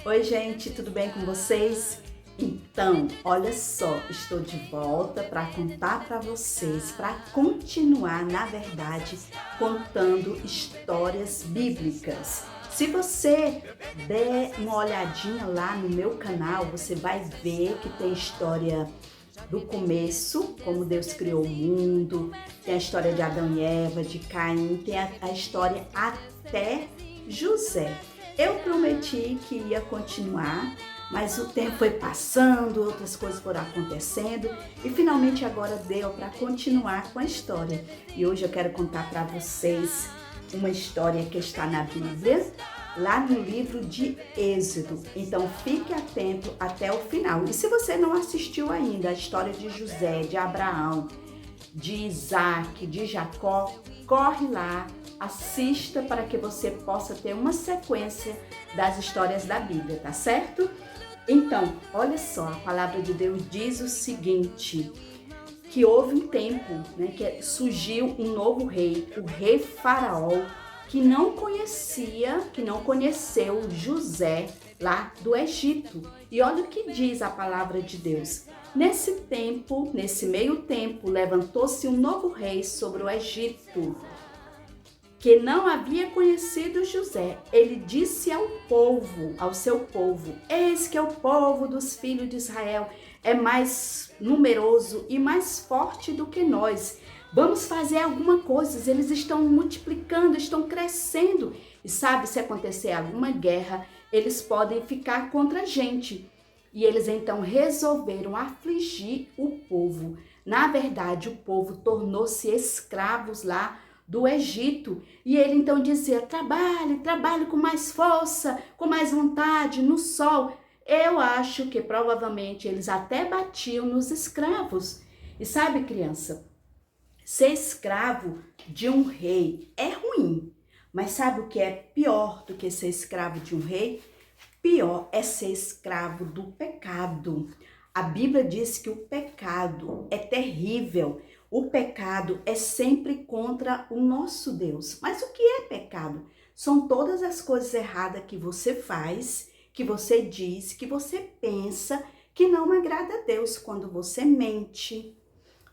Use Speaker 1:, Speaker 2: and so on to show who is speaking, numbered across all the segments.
Speaker 1: Oi, gente, tudo bem com vocês? Então, olha só, estou de volta para contar para vocês, para continuar, na verdade, contando histórias bíblicas. Se você der uma olhadinha lá no meu canal, você vai ver que tem história do começo, como Deus criou o mundo, tem a história de Adão e Eva, de Caim, tem a história até José. Eu prometi que ia continuar, mas o tempo foi passando, outras coisas foram acontecendo e finalmente agora deu para continuar com a história. E hoje eu quero contar para vocês uma história que está na Bíblia, lá no livro de Êxodo. Então fique atento até o final. E se você não assistiu ainda a história de José, de Abraão, de Isaac, de Jacó, corre lá, assista para que você possa ter uma sequência das histórias da Bíblia, tá certo? Então, olha só, a palavra de Deus diz o seguinte, que houve um tempo, né, que surgiu um novo rei, o rei Faraó, que não conheceu José lá do Egito. E olha o que diz a palavra de Deus. Nesse meio tempo, levantou-se um novo rei sobre o Egito, que não havia conhecido José. Ele disse ao seu povo, eis que o povo dos filhos de Israel é mais numeroso e mais forte do que nós. Vamos fazer alguma coisa, eles estão multiplicando, estão crescendo. E sabe, se acontecer alguma guerra, eles podem ficar contra a gente. E eles então resolveram afligir o povo. Na verdade, o povo tornou-se escravos lá do Egito. E ele então dizia, trabalhe com mais força, com mais vontade, no sol. Eu acho que provavelmente eles até batiam nos escravos. E sabe, criança, ser escravo de um rei é ruim. Mas sabe o que é pior do que ser escravo de um rei? Pior é ser escravo do pecado. A Bíblia diz que o pecado é terrível. O pecado é sempre contra o nosso Deus. Mas o que é pecado? São todas as coisas erradas que você faz, que você diz, que você pensa, que não agrada a Deus. Quando você mente,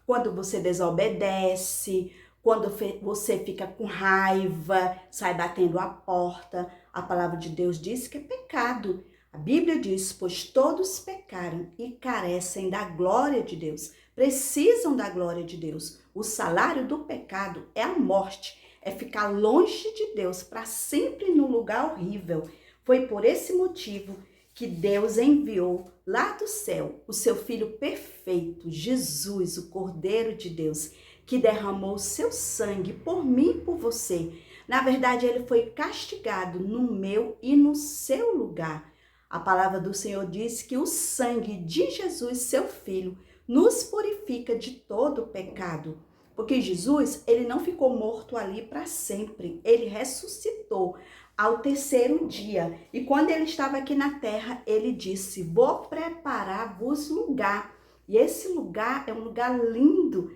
Speaker 1: quando você desobedece, quando você fica com raiva, sai batendo a porta. A palavra de Deus diz que é pecado. A Bíblia diz, pois todos pecaram e carecem da glória de Deus. Precisam da glória de Deus. O salário do pecado é a morte, é ficar longe de Deus para sempre num lugar horrível. Foi por esse motivo que Deus enviou lá do céu o seu Filho perfeito, Jesus, o Cordeiro de Deus, que derramou o seu sangue por mim e por você. Na verdade, ele foi castigado no meu e no seu lugar. A palavra do Senhor diz que o sangue de Jesus, seu Filho, nos purifica de todo o pecado. Porque Jesus, ele não ficou morto ali para sempre. Ele ressuscitou ao terceiro dia. E quando ele estava aqui na terra, ele disse, vou preparar-vos lugar. E esse lugar é um lugar lindo.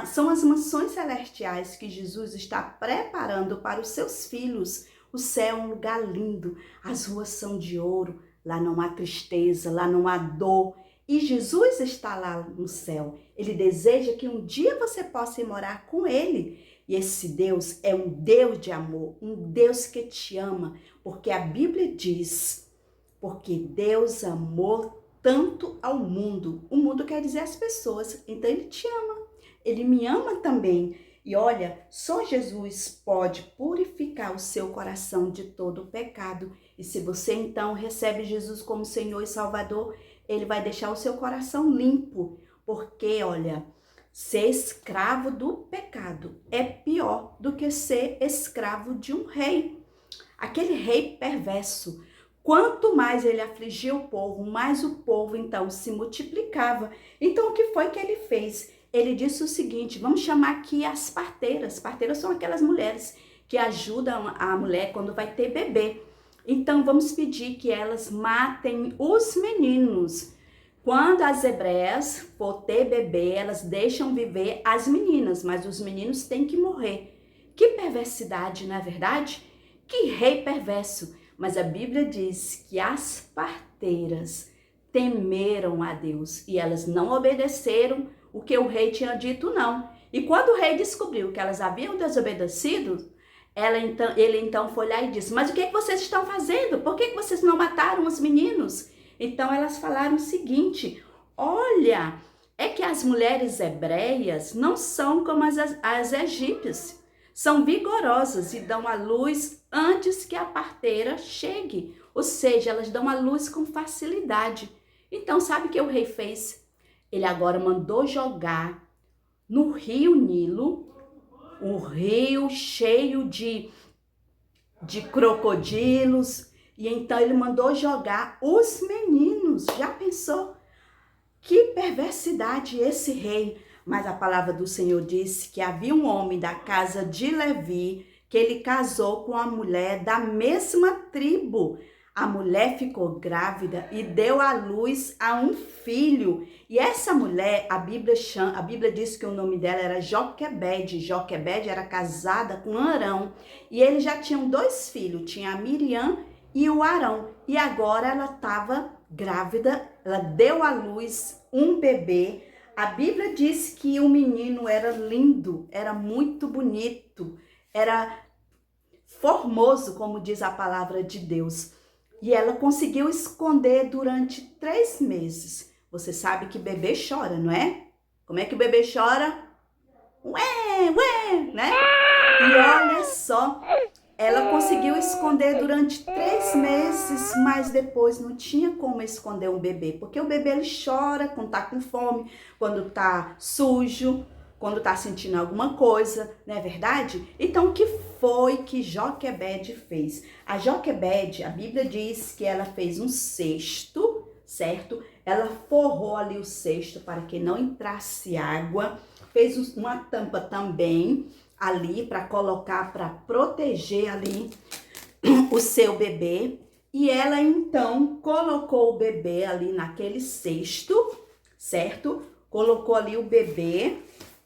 Speaker 1: São as mansões celestiais que Jesus está preparando para os seus filhos. O céu é um lugar lindo. As ruas são de ouro. Lá não há tristeza, lá não há dor. E Jesus está lá no céu. Ele deseja que um dia você possa ir morar com ele. E esse Deus é um Deus de amor, um Deus que te ama. Porque a Bíblia diz, porque Deus amou tanto ao mundo. O mundo quer dizer as pessoas, então ele te ama. Ele me ama também. E olha, só Jesus pode purificar o seu coração de todo o pecado. E se você então recebe Jesus como Senhor e Salvador, ele vai deixar o seu coração limpo. Porque, olha, ser escravo do pecado é pior do que ser escravo de um rei. Aquele rei perverso. Quanto mais ele afligia o povo, mais o povo então se multiplicava. Então o que foi que ele fez? Ele disse o seguinte, vamos chamar aqui as parteiras. Parteiras são aquelas mulheres que ajudam a mulher quando vai ter bebê. Então vamos pedir que elas matem os meninos. Quando as hebreias for ter bebê, elas deixam viver as meninas, mas os meninos têm que morrer. Que perversidade, não é verdade? Que rei perverso! Mas a Bíblia diz que as parteiras temeram a Deus e elas não obedeceram o que o rei tinha dito, não. E quando o rei descobriu que elas haviam desobedecido, ele então foi lá e disse: mas o que vocês estão fazendo? Por que vocês não mataram os meninos? Então elas falaram o seguinte: olha, é que as mulheres hebreias não são como as egípcias. São vigorosas e dão à luz antes que a parteira chegue. Ou seja, elas dão à luz com facilidade. Então, sabe o que o rei fez? Ele agora mandou jogar no rio Nilo, o rio cheio de crocodilos. E então ele mandou jogar os meninos. Já pensou? Que perversidade esse rei! Mas a palavra do Senhor disse que havia um homem da casa de Levi que ele casou com a mulher da mesma tribo. A mulher ficou grávida e deu à luz a um filho. E essa mulher, a Bíblia diz que o nome dela era Joquebede. Joquebede era casada com Arão. E eles já tinham 2 filhos, tinha a Miriam e o Arão. E agora ela estava grávida, ela deu à luz um bebê. A Bíblia diz que o menino era lindo, era muito bonito, era formoso, como diz a palavra de Deus. E ela conseguiu esconder durante 3 meses. Você sabe que bebê chora, não é? Como é que o bebê chora? Ué, ué, né? E olha só, ela conseguiu esconder durante 3 meses, mas depois não tinha como esconder um bebê, porque o bebê ele chora quando tá com fome, quando tá sujo, quando tá sentindo alguma coisa, não é verdade? Então, o que foi que Joquebede fez? A Joquebede, a Bíblia diz que ela fez um cesto, certo? Ela forrou ali o cesto para que não entrasse água, fez uma tampa também ali para colocar, para proteger ali o seu bebê. E ela então colocou o bebê ali naquele cesto, certo? Colocou ali o bebê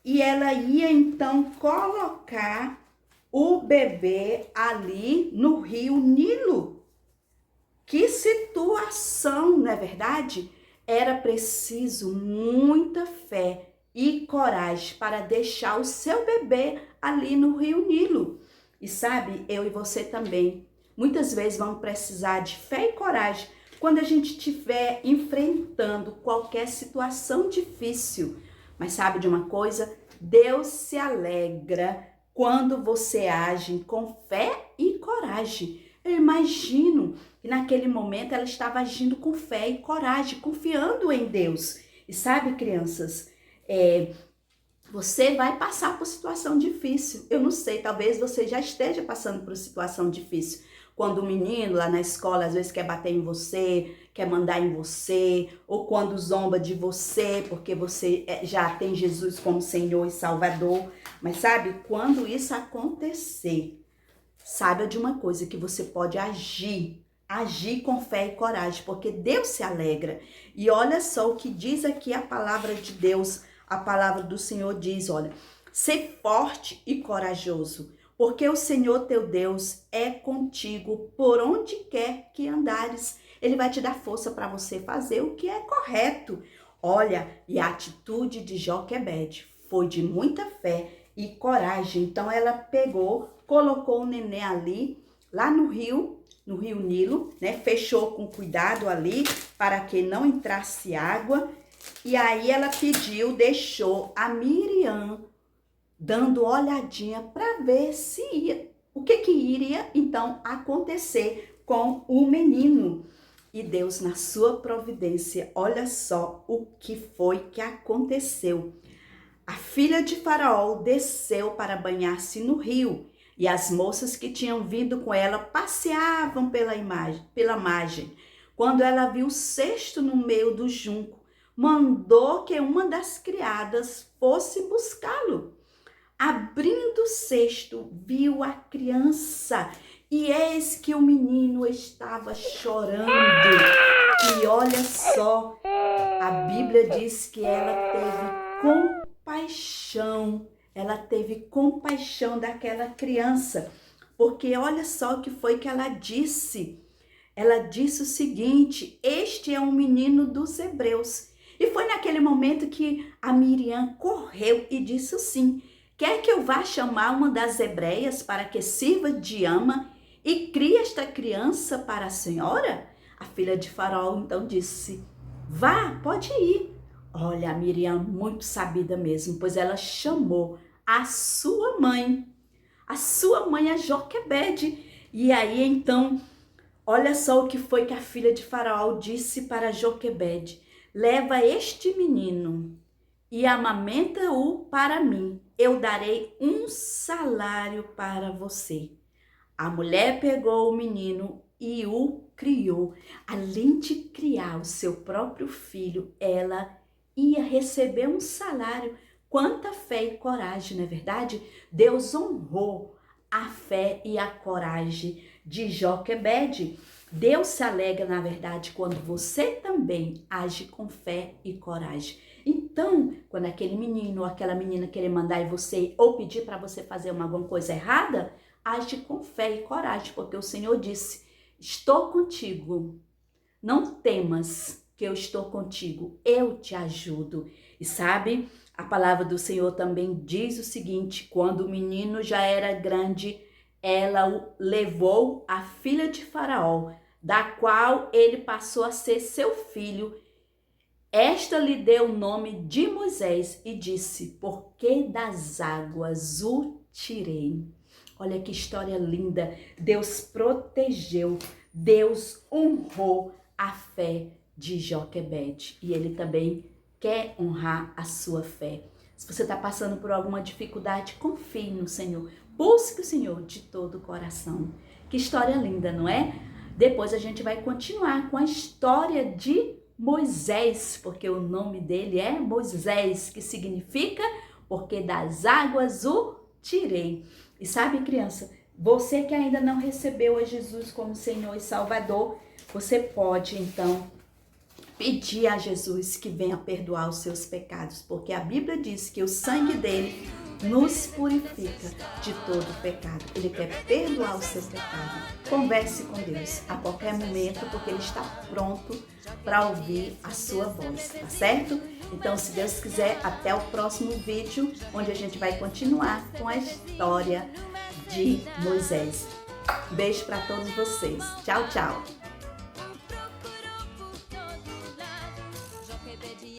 Speaker 1: e ela ia então colocar o bebê ali no rio Nilo. Que situação, não é verdade? Era preciso muita fé e coragem para deixar o seu bebê ali no rio Nilo. E sabe, eu e você também, muitas vezes vamos precisar de fé e coragem quando a gente estiver enfrentando qualquer situação difícil. Mas sabe de uma coisa? Deus se alegra quando você age com fé e coragem. Eu imagino que naquele momento ela estava agindo com fé e coragem, confiando em Deus. E sabe, crianças, você vai passar por situação difícil. Eu não sei, talvez você já esteja passando por situação difícil. Quando o menino lá na escola às vezes quer bater em você, quer mandar em você, ou quando zomba de você porque você já tem Jesus como Senhor e Salvador. Mas sabe, quando isso acontecer, saiba de uma coisa, que você pode agir com fé e coragem, porque Deus se alegra. E olha só o que diz aqui a palavra de Deus, a palavra do Senhor diz, olha: ser forte e corajoso, porque o Senhor teu Deus é contigo por onde quer que andares. Ele vai te dar força para você fazer o que é correto. Olha, e a atitude de Joquebede foi de muita fé e coragem. Então ela pegou, colocou o neném ali, lá no rio Nilo, né? Fechou com cuidado ali para que não entrasse água. E aí ela deixou a Miriam dando olhadinha para ver o que iria então acontecer com o menino. E Deus, na sua providência, olha só o que foi que aconteceu. A filha de Faraó desceu para banhar-se no rio, e as moças que tinham vindo com ela passeavam pela margem. Quando ela viu o cesto no meio do junco, mandou que uma das criadas fosse buscá-lo. Abrindo o cesto, viu a criança, e eis que o menino estava chorando. E olha só, a Bíblia diz que ela teve compaixão daquela criança, porque olha só o que foi que ela disse. Ela disse o seguinte: este é um menino dos hebreus. E foi naquele momento que a Miriam correu e disse assim: quer que eu vá chamar uma das hebreias para que sirva de ama e crie esta criança para a senhora? A filha de Faraó então disse: vá, pode ir. Olha, a Miriam muito sabida mesmo, pois ela chamou a sua mãe, a Joquebede. E aí então, olha só o que foi que a filha de Faraó disse para Joquebede: leva este menino e amamenta-o para mim. Eu darei um salário para você. A mulher pegou o menino e o criou. Além de criar o seu próprio filho, ela ia receber um salário. Quanta fé e coragem, não é verdade? Deus honrou a fé e a coragem de Joquebede. Deus se alegra, na verdade, quando você também age com fé e coragem. Então, quando aquele menino ou aquela menina querer mandar em você ou pedir para você fazer alguma coisa errada, age com fé e coragem, porque o Senhor disse: estou contigo, não temas que eu estou contigo, eu te ajudo. E sabe, a palavra do Senhor também diz o seguinte: quando o menino já era grande, ela o levou à filha de Faraó, da qual ele passou a ser seu filho. Esta lhe deu o nome de Moisés e disse: porque das águas o tirei. Olha que história linda. Deus protegeu, Deus honrou a fé de Joquebede. E ele também quer honrar a sua fé. Se você está passando por alguma dificuldade, confie no Senhor. Busque o Senhor de todo o coração. Que história linda, não é? Depois a gente vai continuar com a história de Moisés, porque o nome dele é Moisés, que significa porque das águas o tirei. E sabe, criança, você que ainda não recebeu a Jesus como Senhor e Salvador, você pode então pedir a Jesus que venha perdoar os seus pecados, porque a Bíblia diz que o sangue dele nos purifica de todo pecado. Ele quer perdoar o seu pecado. Converse com Deus a qualquer momento, porque Ele está pronto para ouvir a sua voz, tá certo? Então, se Deus quiser, até o próximo vídeo, onde a gente vai continuar com a história de Moisés. Beijo para todos vocês. Tchau, tchau.